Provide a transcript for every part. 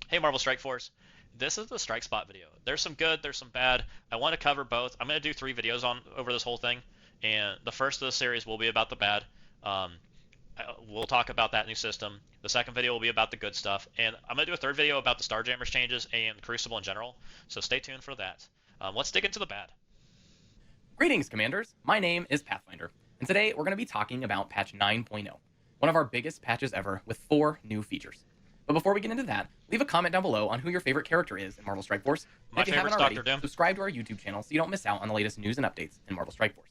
Hey Marvel Strike Force, this is the Strike Spot video. There's some good, there's some bad. I want to cover both. I'm going to do 3 videos on over this whole thing, and the first of the series will be about the bad. Um, we'll talk about that new system. The second video will be about the good stuff, and I'm going to do a third video about the Starjammers changes and Crucible in general. So stay tuned for that. Let's dig into the bad. Greetings, Commanders! My name is Pathfinder, and today we're going to be talking about patch 9.0, one of our biggest patches ever with 4 new features. But before we get into that, leave a comment down below on who your favorite character is in Marvel Strike Force, and My if you haven't favorite's already, Doctor Doom. subscribe to our YouTube channel so you don't miss out on the latest news and updates in Marvel Strike Force.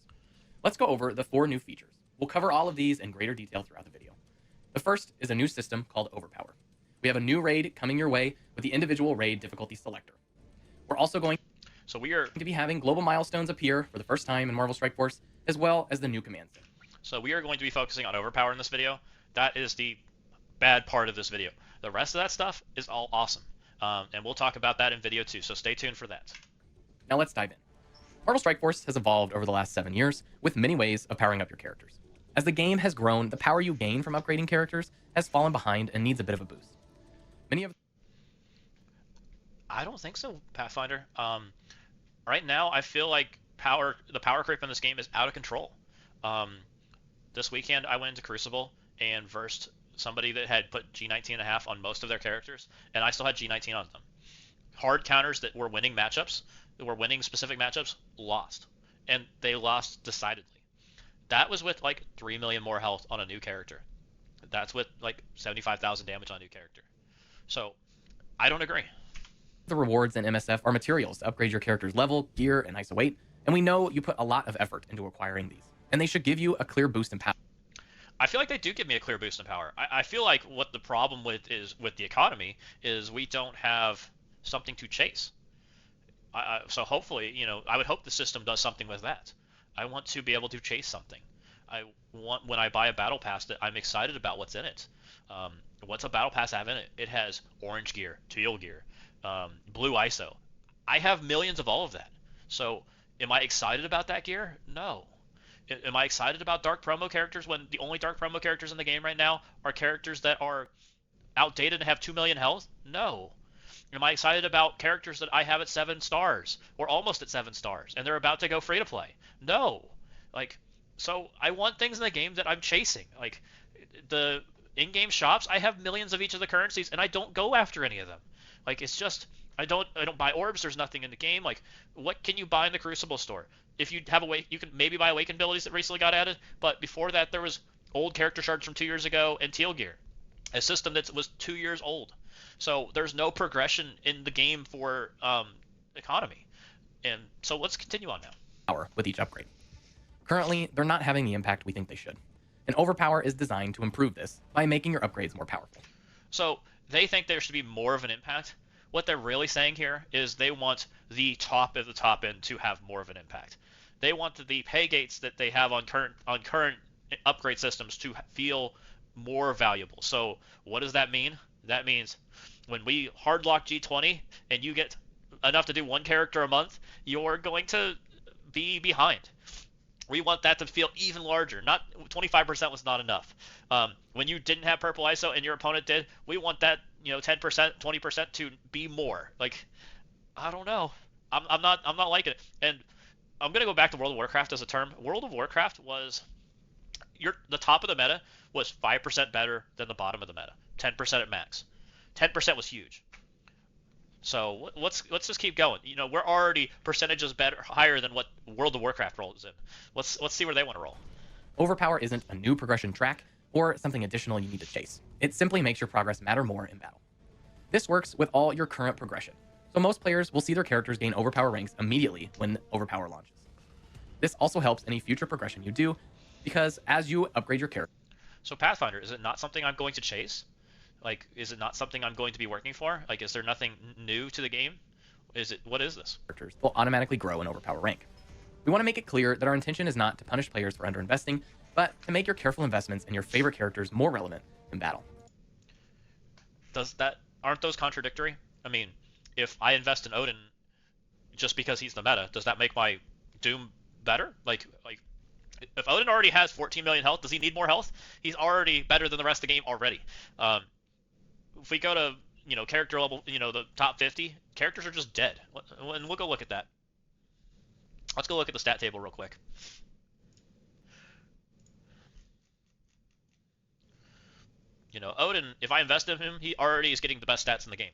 Let's go over the 4 new features. We'll cover all of these in greater detail throughout the video. The first is a new system called Overpower. We have a new raid coming your way with the individual raid difficulty selector. We're also going to be having global milestones appear for the first time in Marvel Strike Force, as well as the new command sim. So we are going to be focusing on Overpower in this video. That is the bad part of this video. The rest of that stuff is all awesome. And we'll talk about that in video 2, so stay tuned for that. Now let's dive in. Marvel Strike Force has evolved over the last 7 years with many ways of powering up your characters. As the game has grown, the power you gain from upgrading characters has fallen behind and needs a bit of a boost. I don't think so, Pathfinder. Right now, I feel like the power creep in this game is out of control. This weekend, I went into Crucible and versed somebody that had put G19.5 on most of their characters, and I still had G19 on them. Hard counters that were winning matchups, that were winning specific matchups, lost. And they lost decidedly. That was with like 3 million more health on a new character. That's with like 75,000 damage on a new character. So, I don't agree. The rewards in MSF are materials to upgrade your character's level, gear, and ISO weight, and we know you put a lot of effort into acquiring these, and they should give you a clear boost in power. I feel like they do give me a clear boost in power. I feel like what the problem with the economy is we don't have something to chase. So hopefully, I would hope the system does something with that. I want to be able to chase something. I want when I buy a battle pass that I'm excited about what's in it. What's a battle pass have in it? It has orange gear, teal gear, blue ISO. I have millions of all of that. So am I excited about that gear? No. Am I excited about dark promo characters when the only dark promo characters in the game right now are characters that are outdated and have 2 million health? No. Am I excited about characters that I have at 7 stars or almost at 7 stars and they're about to go free to play? No. So I want things in the game that I'm chasing. Like the in-game shops, I have millions of each of the currencies and I don't go after any of them. Like it's just I don't buy orbs. There's nothing in the game. Like what can you buy in the Crucible store? If you have you can maybe buy awakened abilities that recently got added, but before that there was old character shards from 2 years ago and teal gear, a system that was 2 years old. So there's no progression in the game for economy. And so let's continue on now. Power with each upgrade. Currently, they're not having the impact we think they should. And Overpower is designed to improve this by making your upgrades more powerful. So they think there should be more of an impact. What they're really saying here is they want the top of the top end to have more of an impact. They want the pay gates that they have on current upgrade systems to feel more valuable. So what does that mean? That means when we hardlock G20 and you get enough to do 1 character a month, you're going to be behind. We want that to feel even larger. Not 25% was not enough. When you didn't have purple ISO and your opponent did, we want that 10%, 20% to be more. Like I don't know. I'm not liking it. And I'm gonna go back to World of Warcraft as a term. World of Warcraft was the top of the meta was 5% better than the bottom of the meta. 10% at max. 10% was huge. So let's just keep going. We're already percentages higher than what World of Warcraft rolls in. Let's see where they want to roll. Overpower isn't a new progression track or something additional you need to chase. It simply makes your progress matter more in battle. This works with all your current progression, so most players will see their characters gain Overpower ranks immediately when Overpower launches. This also helps any future progression you do, because as you upgrade your character... So Pathfinder, is it not something I'm going to chase? Like, is it not something I'm going to be working for? Like, is there nothing new to the game? What is this? Characters will automatically grow in Overpower rank. We want to make it clear that our intention is not to punish players for underinvesting, but to make your careful investments in your favorite characters more relevant in battle. Aren't those contradictory? I mean, if I invest in Odin just because he's the meta, does that make my Doom better? Like if Odin already has 14 million health, does he need more health? He's already better than the rest of the game already. If we go to character level, the top 50 characters are just dead. And we'll go look at that. Let's go look at the stat table real quick. Odin, if I invest in him, he already is getting the best stats in the game.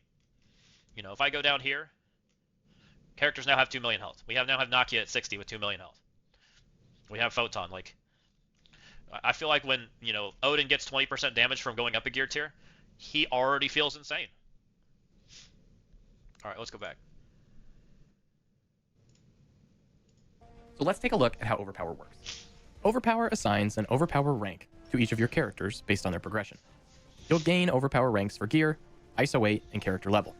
If I go down here, characters now have 2 million health. We now have Nakia at 60 with 2 million health. We have Photon. Like, I feel like when, Odin gets 20% damage from going up a gear tier, he already feels insane. All right, let's go back. So let's take a look at how Overpower works. Overpower assigns an Overpower rank to each of your characters based on their progression. You'll gain Overpower ranks for gear, ISO weight, and character level.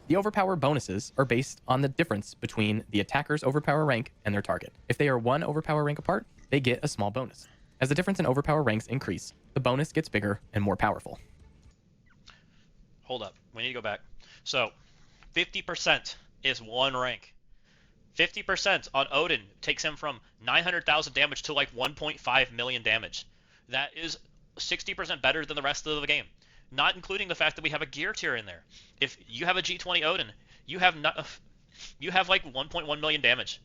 The Overpower bonuses are based on the difference between the attacker's Overpower rank and their target. If they are 1 Overpower rank apart, they get a small bonus. As the difference in Overpower ranks increase, the bonus gets bigger and more powerful. Hold up. We need to go back. So, 50% is 1 rank. 50% on Odin takes him from 900,000 damage to like 1.5 million damage. That is 60% better than the rest of the game. Not including the fact that we have a gear tier in there. If you have a G20 Odin, you have like 1.1 million damage.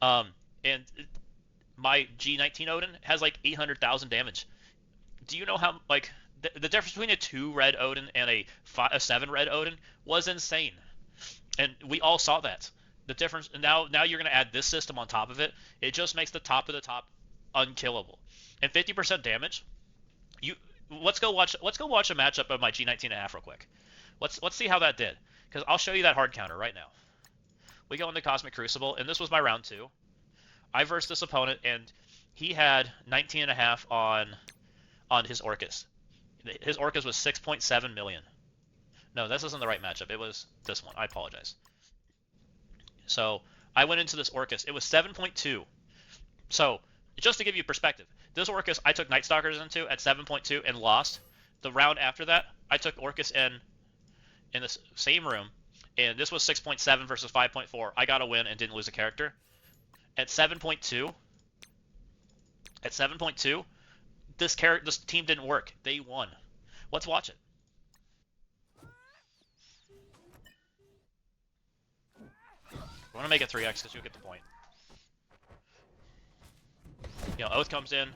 And my G19 Odin has like 800,000 damage. Do you know how, like, the difference between a 2 red Odin and a 7 red Odin was insane. And we all saw that. The difference, now you're going to add this system on top of it. It just makes the top of the top unkillable. And 50% damage, let's go watch a matchup of my G19.5 real quick. Let's see how that did, because I'll show you that hard counter right now. We go into Cosmic Crucible, and this was my round 2. I versed this opponent, and he had 19.5 on his Orcus. His Orcus was 6.7 million. No, this isn't the right matchup. It was this one. I apologize. So I went into this Orcus. It was 7.2. So just to give you perspective, this Orcus I took Night Stalkers into at 7.2 and lost. The round after that, I took Orcus in the same room, and this was 6.7 versus 5.4. I got a win and didn't lose a character. At 7.2, this team didn't work. They won. Let's watch it. I want to make it 3x because you'll get the point. Oath comes in,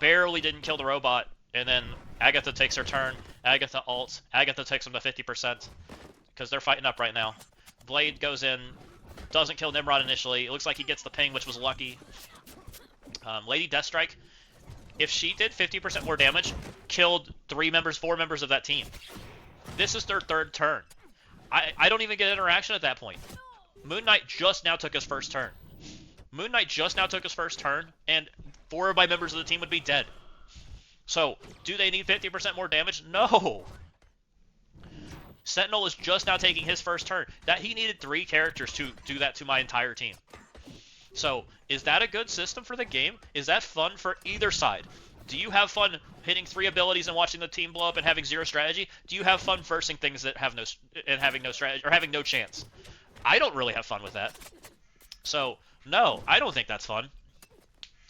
barely didn't kill the robot, and then Agatha takes her turn. Agatha ults. Agatha takes them to 50% because they're fighting up right now. Blade goes in, doesn't kill Nimrod initially. It looks like he gets the ping, which was lucky. Lady Deathstrike, if she did 50% more damage, killed 4 members of that team. This is their 3rd turn. I don't even get interaction at that point. Moon Knight just now took his first turn. And 4 of my members of the team would be dead. So, do they need 50% more damage? No! Sentinel is just now taking his first turn. He needed 3 characters to do that to my entire team. So, is that a good system for the game? Is that fun for either side? Do you have fun hitting 3 abilities and watching the team blow up and having 0 strategy? Do you have fun versing things that have having no strategy or having no chance? I don't really have fun with that. So, no, I don't think that's fun.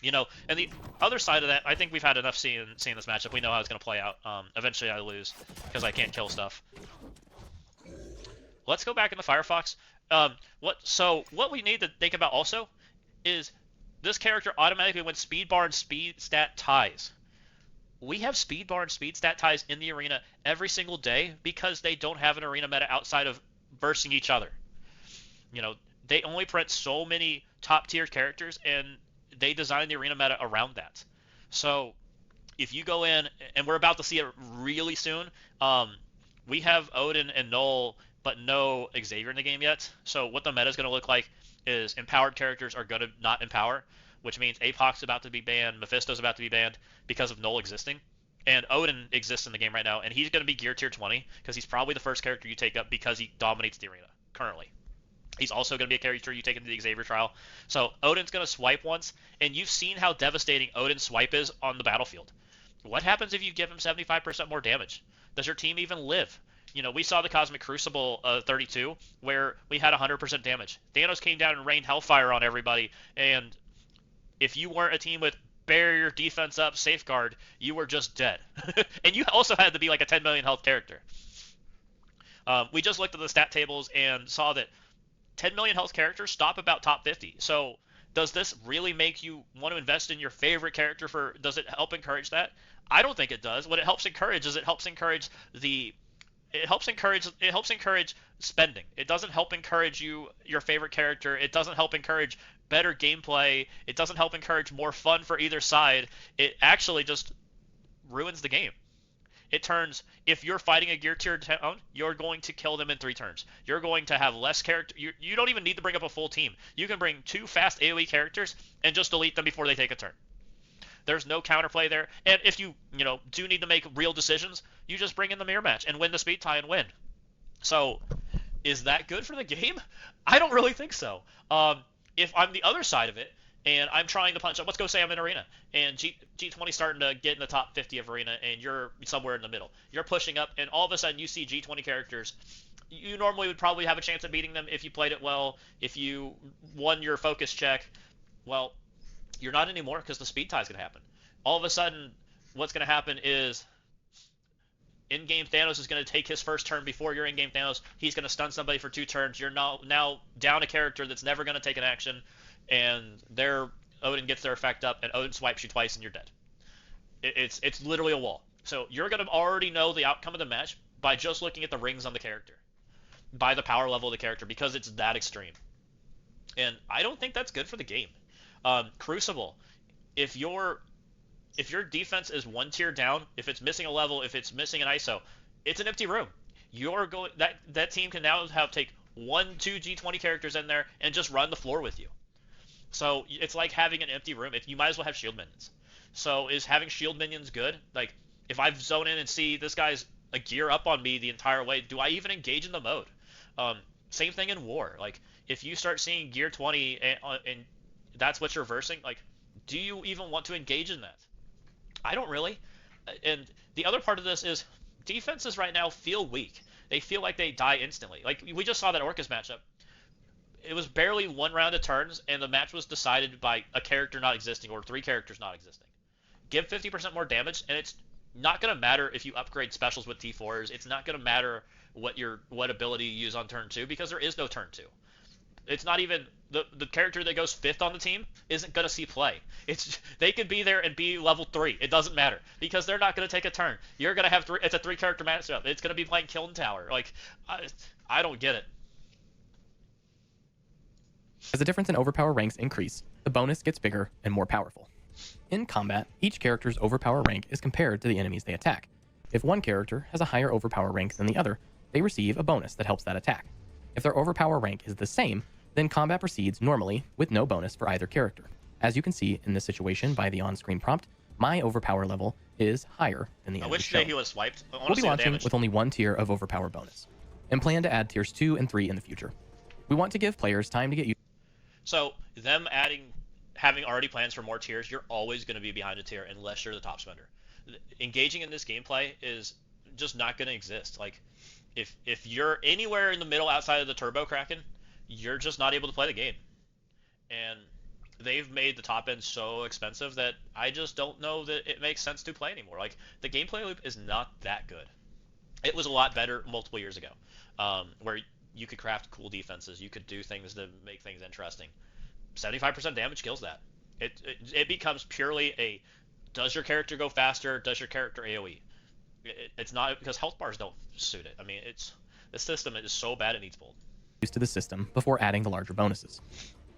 And the other side of that, I think we've had enough seeing this matchup. We know how it's going to play out. Eventually I lose because I can't kill stuff. Let's go back into Firefox. What we need to think about also is this character automatically wins speed bar and speed stat ties. We have speed bar and speed stat ties in the arena every single day because they don't have an arena meta outside of versing each other. They only print so many top tier characters, and they design the arena meta around that. So if you go in, and we're about to see it really soon, we have Odin and Null, but no Xavier in the game yet. So what the meta is going to look like is empowered characters are going to not empower, which means Apoc's about to be banned, Mephisto's about to be banned because of Null existing. And Odin exists in the game right now, and he's going to be gear tier 20 because he's probably the first character you take up because he dominates the arena currently. He's also going to be a character you take into the Xavier trial. So Odin's going to swipe once, and you've seen how devastating Odin's swipe is on the battlefield. What happens if you give him 75% more damage? Does your team even live? We saw the Cosmic Crucible 32, where we had 100% damage. Thanos came down and rained hellfire on everybody, and if you weren't a team with barrier, defense up, safeguard, you were just dead. And you also had to be like a 10 million health character. We just looked at the stat tables and saw that 10 million health characters stop about top 50. So does this really make you want to invest in your favorite character? Does it help encourage that? I don't think it does. What it helps encourage is it helps encourage spending. It doesn't help encourage your favorite character. It doesn't help encourage better gameplay. It doesn't help encourage more fun for either side. It actually just ruins the game. It turns, if you're fighting a gear tier down, you're going to kill them in 3 turns. You're going to have less character. You don't even need to bring up a full team. You can bring 2 fast AoE characters and just delete them before they take a turn. There's no counterplay there. And if you do need to make real decisions, you just bring in the mirror match and win the speed tie and win. So, is that good for the game? I don't really think so. If I'm the other side of it and I'm trying to punch up, let's go say I'm in arena and G20 starting to get in the top 50 of arena and you're somewhere in the middle. You're pushing up and all of a sudden you see G20 characters. You normally would probably have a chance of beating them if you played it well, if you won your focus check. Well, you're not anymore because the speed tie is going to happen. All of a sudden, what's going to happen is in-game Thanos is going to take his first turn before your in-game Thanos. He's going to stun somebody for 2 turns. You're now down a character that's never going to take an action, and Odin gets their effect up, and Odin swipes you twice, and you're dead. It's literally a wall. So you're going to already know the outcome of the match by just looking at the rings on the character, by the power level of the character, because it's that extreme. And I don't think that's good for the game. Crucible, if your defense is 1 tier down, if it's missing a level, if it's missing an ISO, it's an empty room. That team can now take 1-2 G20 characters in there and just run the floor with you. So it's like having an empty room. You might as well have shield minions. So is having shield minions good? Like, if I zone in and see this guy's a gear up on me the entire way, do I even engage in the mode? Same thing in war. Like, if you start seeing gear 20 and that's what you're versing, like, do you even want to engage in that? I don't really. And the other part of this is defenses right now feel weak. They feel like they die instantly. Like, we just saw that Orcus matchup. It was barely 1 round of turns, and the match was decided by a character not existing or 3 characters not existing. Give 50% more damage, and it's not going to matter if you upgrade specials with T4s. It's not going to matter what ability you use on turn 2, because there is no turn 2. It's not even the character that goes 5th on the team isn't going to see play. They could be there and be level 3. It doesn't matter because they're not going to take a turn. You're going to have it's a 3 character matchup. It's going to be playing Kiln Tower. Like, I don't get it. As the difference in overpower ranks increase, the bonus gets bigger and more powerful. In combat, each character's overpower rank is compared to the enemies they attack. If one character has a higher overpower rank than the other, they receive a bonus that helps that attack. If their overpower rank is the same, then combat proceeds normally with no bonus for either character. As you can see in this situation by the on-screen prompt, my overpower level is higher than the enemy. I wish today he was swiped. We'll be launching with only 1 tier of overpower bonus, and plan to add tiers 2 and 3 in the future. We want to give players time to get used. So them having already plans for more tiers, you're always going to be behind a tier unless you're the top spender. Engaging in this gameplay is just not going to exist. Like, if you're anywhere in the middle outside of the Turbo Kraken, you're just not able to play the game. And they've made the top end so expensive that I just don't know that it makes sense to play anymore. Like, the gameplay loop is not that good. It was a lot better multiple years ago, where you could craft cool defenses, you could do things to make things interesting. 75% damage kills that. It becomes purely a, does your character go faster, does your character AoE? It's not because health bars don't suit it. I mean, the system is so bad it needs bold. Used to the system before adding the larger bonuses.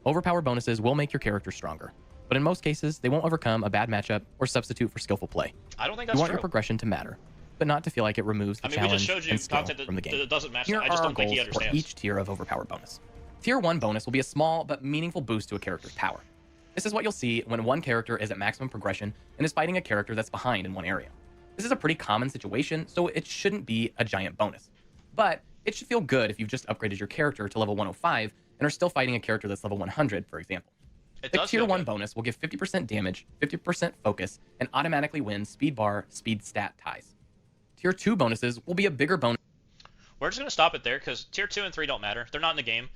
Overpower bonuses will make your character stronger, but in most cases, they won't overcome a bad matchup or substitute for skillful play. I don't think that's You want true. your progression to matter, but not to feel like it removes the challenge we just showed you and skill content from the game. that doesn't match. Here I just are our don't think he goals for understands. each tier of overpower bonus. Tier 1 bonus will be a small but meaningful boost to a character's power. This is what you'll see when one character is at maximum progression and is fighting a character that's behind in one area. This is a pretty common situation, so it shouldn't be a giant bonus. But it should feel good if you've just upgraded your character to level 105 and are still fighting a character that's level 100, for example. The tier 1 bonus will give 50% damage, 50% focus, and automatically win speed bar, speed stat ties. Tier 2 bonuses will be a bigger bonus. We're just going to stop it there because tier 2 and 3 don't matter. They're not in the game.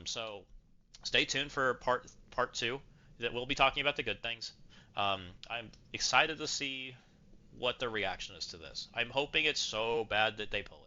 So stay tuned for part 2 that we'll be talking about the good things. I'm excited to see what the reaction is to this. I'm hoping it's so bad that they pull it.